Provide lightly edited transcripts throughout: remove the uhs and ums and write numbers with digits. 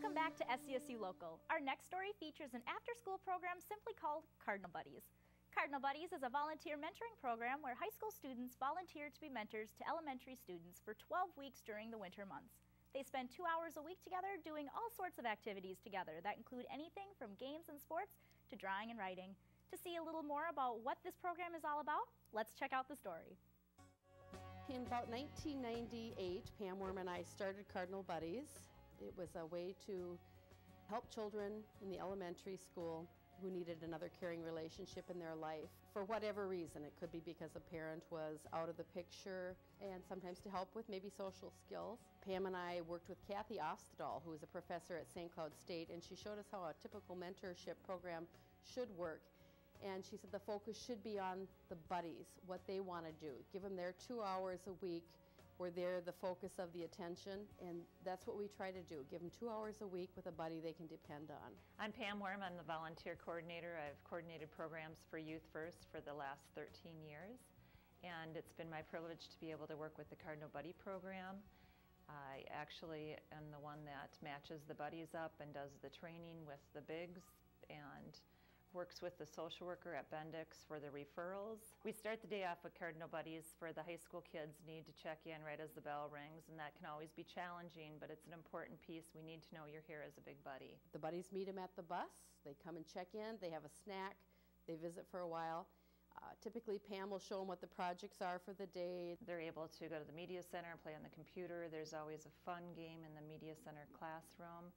Welcome back to SCSU Local. Our next story features an after-school program simply called Cardinal Buddies. Cardinal Buddies is a volunteer mentoring program where high school students volunteer to be mentors to elementary students for 12 weeks during the winter months. They spend 2 hours a week together doing all sorts of activities together that include anything from games and sports to drawing and writing. To see a little more about what this program is all about, let's check out the story. In about 1998, Pam Worm and I started Cardinal Buddies. It was a way to help children in the elementary school who needed another caring relationship in their life for whatever reason. It could be because a parent was out of the picture, and sometimes to help with maybe social skills. Pam and I worked with Kathy Ostadal, who is a professor at St. Cloud State, and she showed us how a typical mentorship program should work. And she said the focus should be on the buddies, what they want to do. Give them their 2 hours a week where they're the focus of the attention, and that's what we try to do. Give them 2 hours a week with a buddy they can depend on. I'm Pam Worm. I'm the volunteer coordinator. I've coordinated programs for Youth First for the last 13 years, and it's been my privilege to be able to work with the Cardinal Buddy program. I actually am the one that matches the buddies up and does the training with the bigs and works with the social worker at Bendix for the referrals. We start the day off with Cardinal Buddies for the high school kids need to check in right as the bell rings, and that can always be challenging, but it's an important piece. We need to know you're here as a big buddy. The buddies meet them at the bus, they come and check in, they have a snack, they visit for a while. Typically Pam will show them what the projects are for the day. They're able to go to the media center and play on the computer. There's always a fun game in the media center classroom.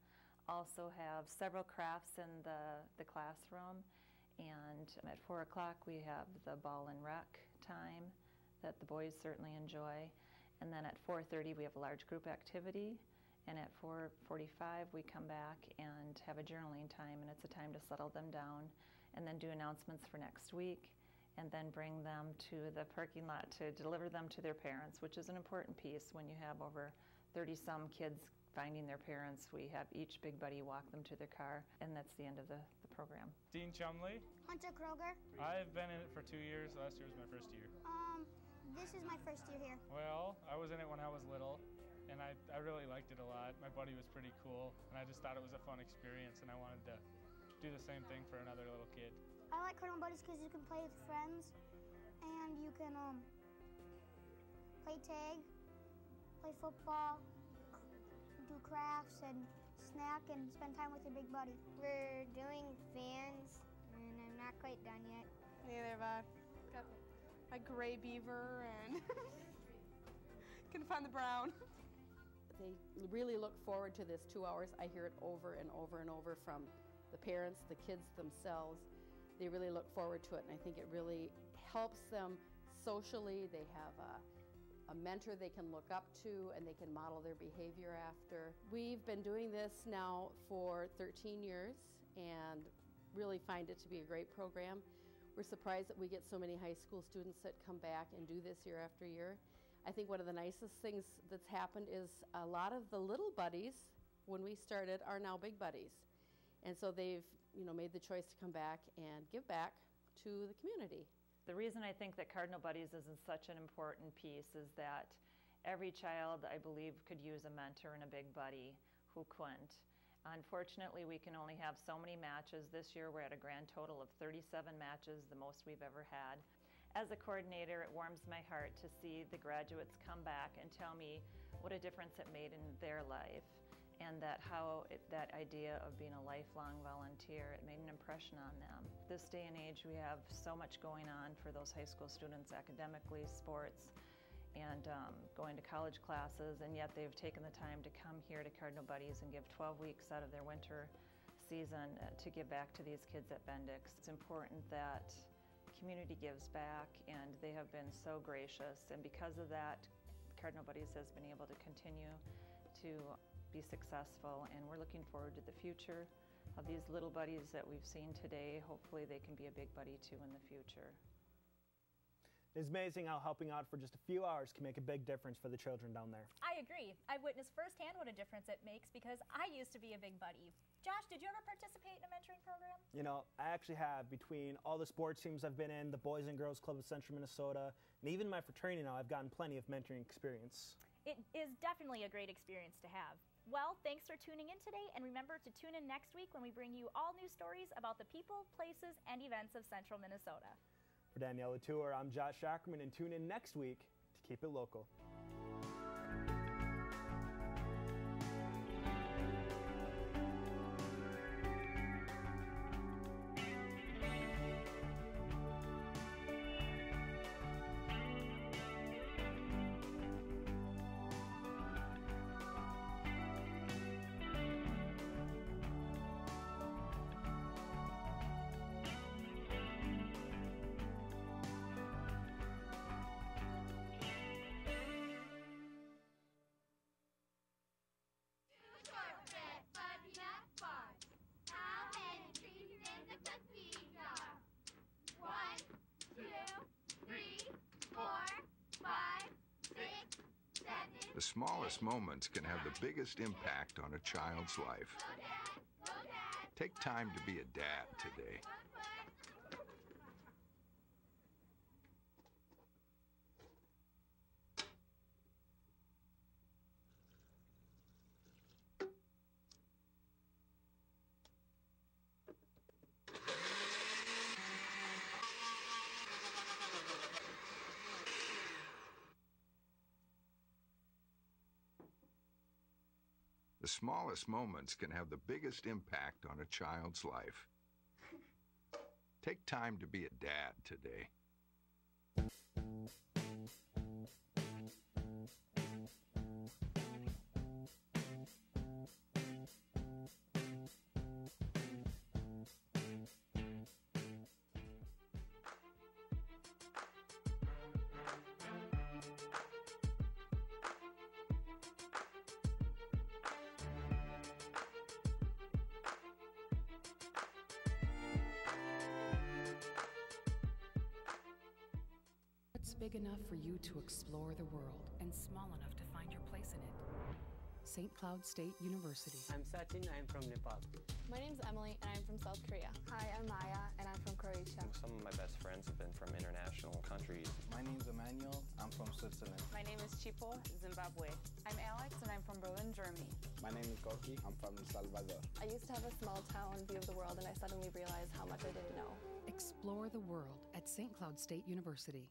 Also have several crafts in the classroom, and at 4 o'clock we have the ball and rec time that the boys certainly enjoy, and then at 4:30 we have a large group activity, and at 4:45 we come back and have a journaling time, and it's a time to settle them down and then do announcements for next week and then bring them to the parking lot to deliver them to their parents, which is an important piece when you have over 30-some kids finding their parents. We have each big buddy walk them to their car, and that's the end of the program. Dean Chumley. Hunter Kroger. I've been in it for 2 years. Last year was my first year. This is my first year here. Well, I was in it when I was little, and I really liked it a lot. My buddy was pretty cool, and I just thought it was a fun experience, and I wanted to do the same thing for another little kid. I like Cardinal Buddies because you can play with friends, and you can play tag, play football, do crafts and snack and spend time with your big buddy. We're doing fans, and I'm not quite done yet. Neither have I. Got my gray beaver and couldn't find the brown. They really look forward to this 2 hours. I hear it over and over and over from the parents, the kids themselves. They really look forward to it, and I think it really helps them socially. They have a mentor they can look up to and they can model their behavior after. We've been doing this now for 13 years and really find it to be a great program. We're surprised that we get so many high school students that come back and do this year after year. I think one of the nicest things that's happened is a lot of the little buddies when we started are now big buddies. And so they've made the choice to come back and give back to the community. The reason I think that Cardinal Buddies is such an important piece is that every child, I believe, could use a mentor and a big buddy. Who couldn't? Unfortunately, we can only have so many matches. This year we're at a grand total of 37 matches, the most we've ever had. As a coordinator, it warms my heart to see the graduates come back and tell me what a difference it made in their life, and that that idea of being a lifelong volunteer, it made an impression on them. This day and age, we have so much going on for those high school students academically, sports, and going to college classes, and yet they've taken the time to come here to Cardinal Buddies and give 12 weeks out of their winter season to give back to these kids at Bendix. It's important that the community gives back, and they have been so gracious, and because of that, Cardinal Buddies has been able to continue to be successful, and we're looking forward to the future of these little buddies that we've seen today. Hopefully they can be a big buddy too in the future. It's amazing how helping out for just a few hours can make a big difference for the children down there. I agree. I've witnessed firsthand what a difference it makes because I used to be a big buddy. Josh, did you ever participate in a mentoring program? You know, I actually have. Between all the sports teams I've been in, the Boys and Girls Club of Central Minnesota, and even my fraternity now, I've gotten plenty of mentoring experience. It is definitely a great experience to have. Well, thanks for tuning in today, and remember to tune in next week when we bring you all new stories about the people, places, and events of Central Minnesota. For Danielle Latour, I'm Josh Ackerman, and tune in next week to keep it local. The smallest moments can have the biggest impact on a child's life. Take time to be a dad today. The smallest moments can have the biggest impact on a child's life. Take time to be a dad today. What's big enough for you to explore the world and small enough to find your place in it? St. Cloud State University. I'm Sachin, I'm from Nepal. My name's Emily, and I'm from South Korea. Hi, I'm Maya, and I'm from Croatia. Some of my best friends have been from international countries. My name's Emmanuel, I'm from Switzerland. My name is Chipo, Zimbabwe. I'm Alex, and I'm from Berlin, Germany. My name is Koki, I'm from El Salvador. I used to have a small town view of the world, and I suddenly realized how much I didn't know. Explore the world at St. Cloud State University.